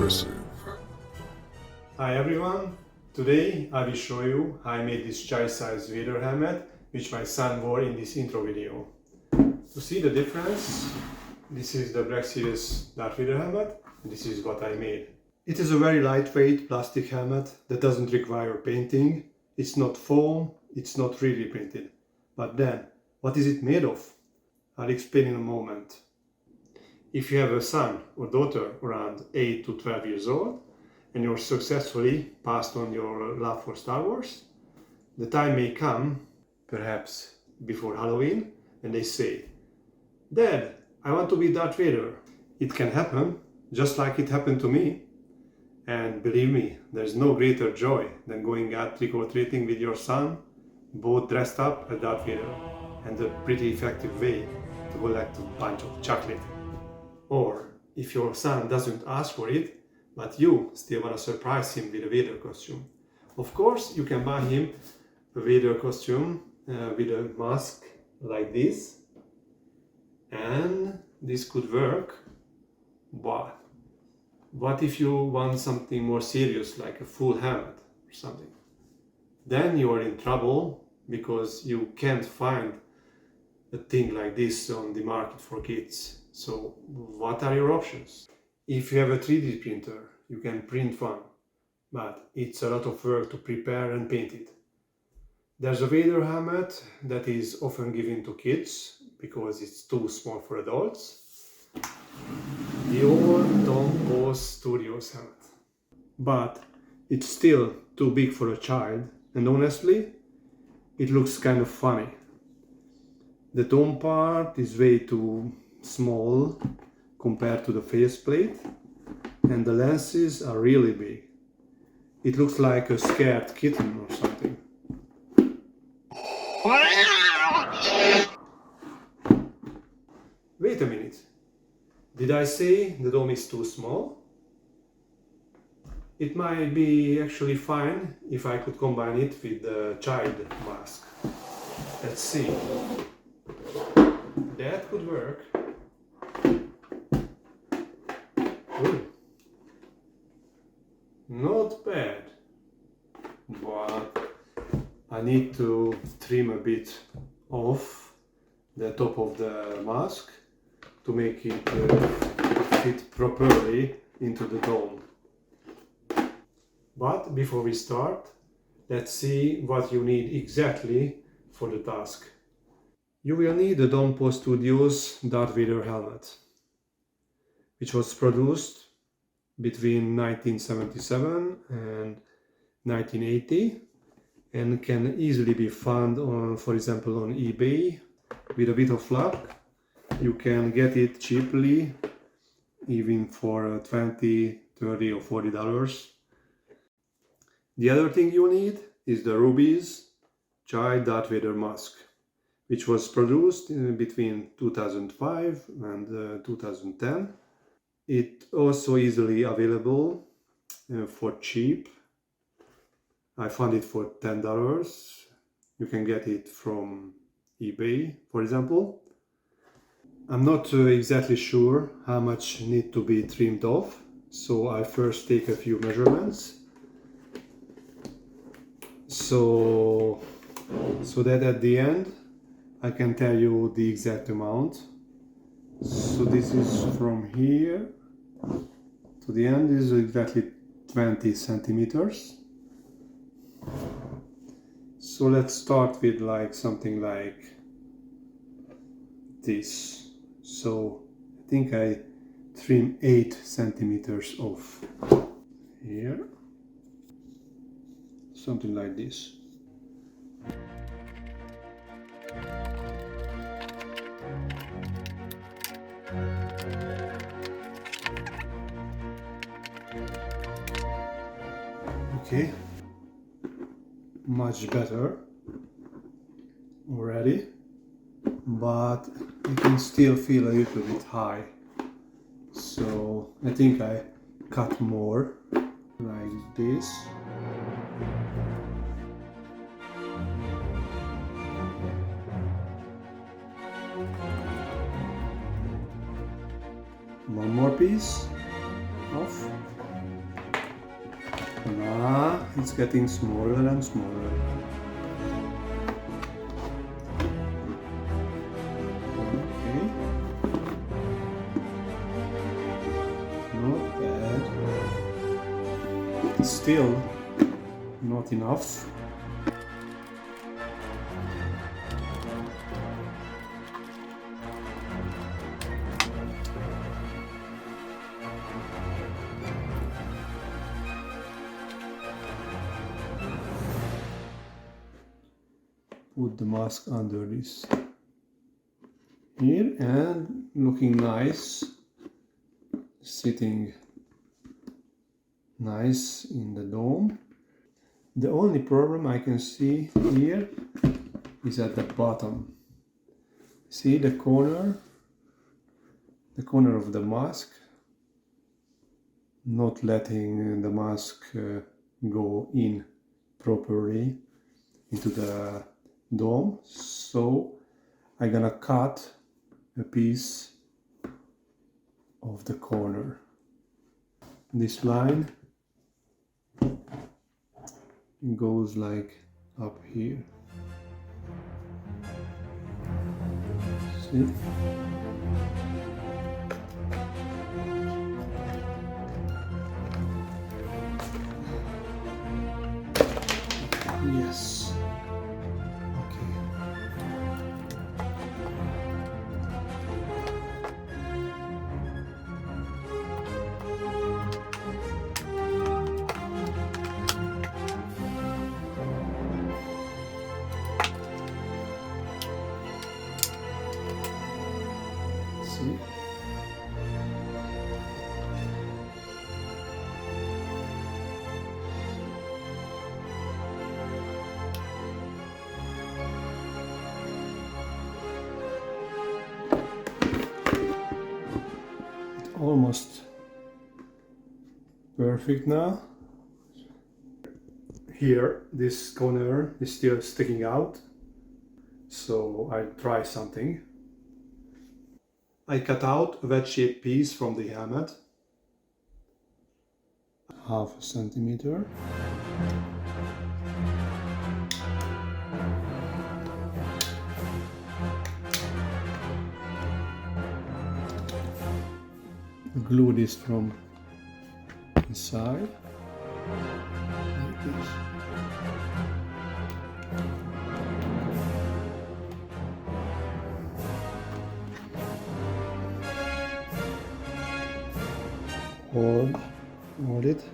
impressive. Hi everyone, today I will show you how I made this child-sized Vader helmet which my son wore in this intro video. To see the difference, this is the Black Series Darth Vader helmet and this is what I made. It is a very lightweight plastic helmet that doesn't require painting. It's not foam, it's not 3D printed. But then, what is it made of? I'll explain in a moment. If you have a son or daughter around 8 to 12 years old and you're successfully passed on your love for Star Wars, the time may come, perhaps before Halloween, and they say, "Dad, I want to be Darth Vader." It can happen, just like it happened to me. And believe me, there's no greater joy than going out trick-or-treating with your son, both dressed up as Darth Vader, and a pretty effective way to collect a bunch of chocolate. Or, if your son doesn't ask for it, but you still want to surprise him with a Vader costume. Of course, you can buy him a Vader costume with a mask like this. And this could work, but what if you want something more serious, like a full helmet or something? Then you are in trouble because you can't find a thing like this on the market for kids. So what are your options? If you have a 3D printer, you can print one, but it's a lot of work to prepare and paint it. There's a Vader helmet that is often given to kids because it's too small for adults. The old Tom Bose Studios helmet. But it's still too big for a child, and honestly, it looks kind of funny. The dome part is way too small compared to the faceplate, and the lenses are really big. It looks like a scared kitten or something. Wait a minute. Did I say the dome is too small? It might be actually fine if I could combine it with the child mask. Let's see. That could work. Ooh. Not bad. But I need to trim a bit off the top of the mask to make it fit properly into the dome. But before we start, let's see what you need exactly for the task. You will need the Tom Bose Studios Darth Vader helmet, which was produced between 1977 and 1980 and can easily be found on, for example, on eBay. With a bit of luck, you can get it cheaply, even for $20, $30 or $40. The other thing you need is the Ruby's Child Darth Vader mask, which was produced between 2005 and 2010. It's also easily available for cheap. I found it for $10. You can get it from eBay, for example. I'm not exactly sure how much needs to be trimmed off, so I first take a few measurements so that at the end I can tell you the exact amount. So this is from here to the end is exactly 20 centimeters. So let's start with something like this. So I think I trim 8 centimeters off here, something like this. Okay, much better already, but I can still feel a little bit high, so I think I cut more like this. One more piece off. It's getting smaller and smaller. Okay. Not bad. Still not enough. Put the mask under this here and looking nice, sitting nice in the dome. The only problem I can see here is at the bottom. See the corner of the mask, not letting the mask go in properly into the dome, so I'm gonna cut a piece of the corner. This line goes like up here. See? Yes. Okay. See? Almost perfect now. Here, this corner is still sticking out, so I'll try something. I cut out a wedge-shaped piece from the helmet, 1/2 centimeter. Glue this from inside, like this. Hold it.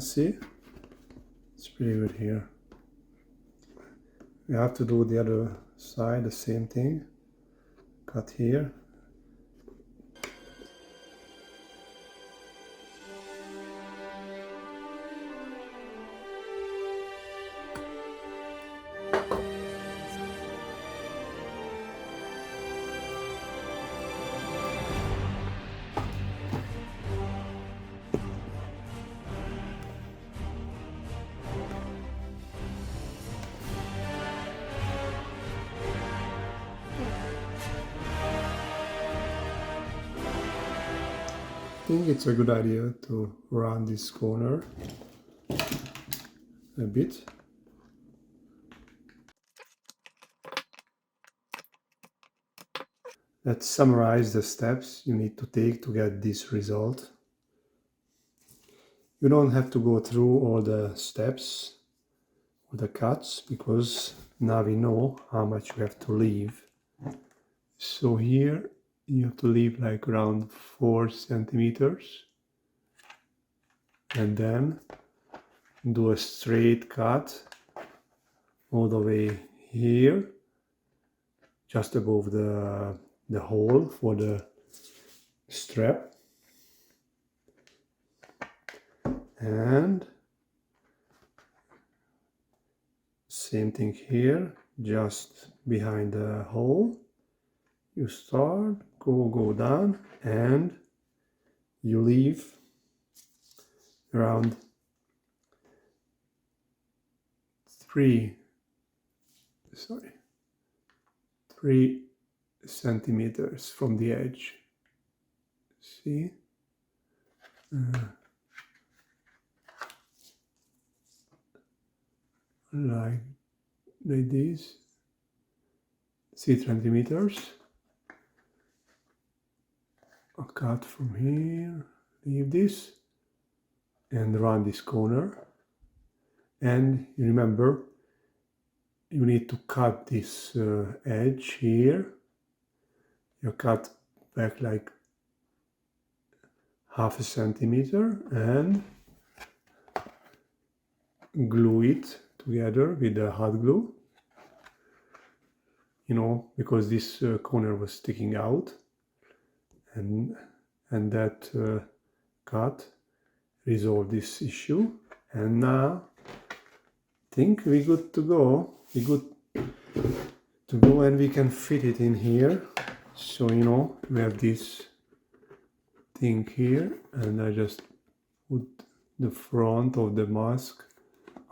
See, it's pretty good here. We have to do the other side, the same thing. Cut here. I think it's a good idea to round this corner a bit. Let's summarize the steps you need to take to get this result. You don't have to go through all the steps or the cuts, because now we know how much you have to leave. So here you have to leave like around 4 centimeters and then do a straight cut all the way here, just above the hole for the strap, and same thing here, just behind the hole. You start, go down, and you leave around 3 centimeters from the edge. See? Like this. 3 centimeters. A cut from here. Leave this and run this corner. And remember, you need to cut this edge here. You cut back like half a centimeter and glue it together with the hot glue. You know, because this corner was sticking out, and that cut resolved this issue. And now I think we're good to go. We're good to go, and we can fit it in here. So, you know, we have this thing here, and I just put the front of the mask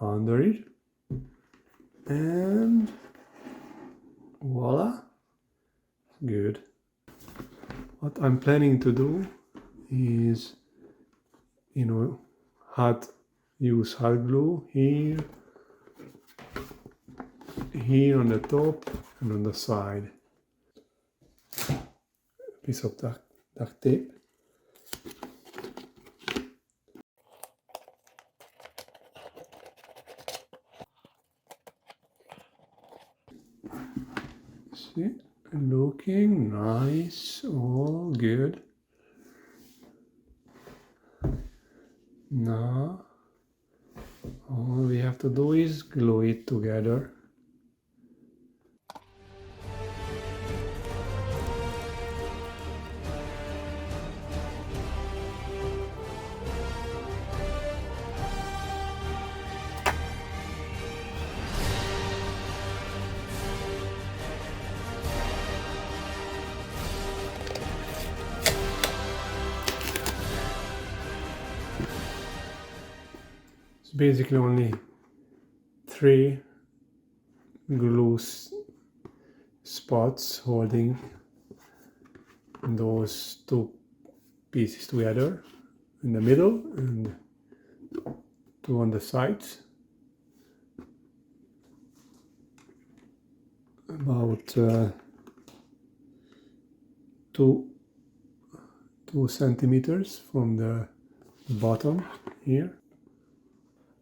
under it, and voila, good. What I'm planning to do is, you know, use hot glue here on the top and on the side. Piece of duct tape. See, looking nice, all good. Now, all we have to do is glue it together. It's basically only 3 glue spots holding those 2 pieces together in the middle and 2 on the sides. About 2 centimeters from the bottom here,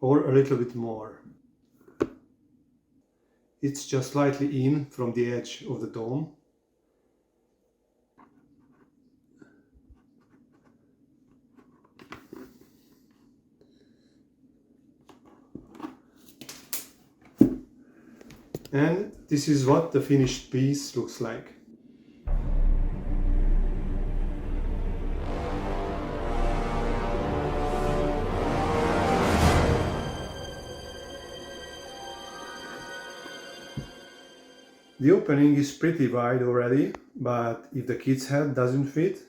or a little bit more. It's just slightly in from the edge of the dome. And this is what the finished piece looks like. The opening is pretty wide already, but if the kid's head doesn't fit,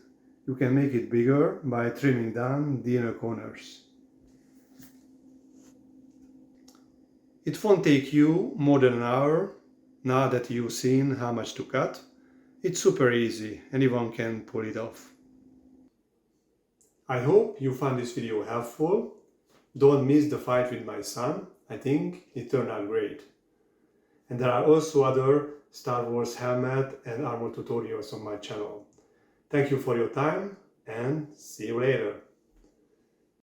you can make it bigger by trimming down the inner corners. It won't take you more than an hour. Now that you've seen how much to cut, it's super easy, anyone can pull it off. I hope you found this video helpful. Don't miss the fight with my son, I think it turned out great. And there are also other Star Wars helmet and armor tutorials on my channel. Thank you for your time and see you later.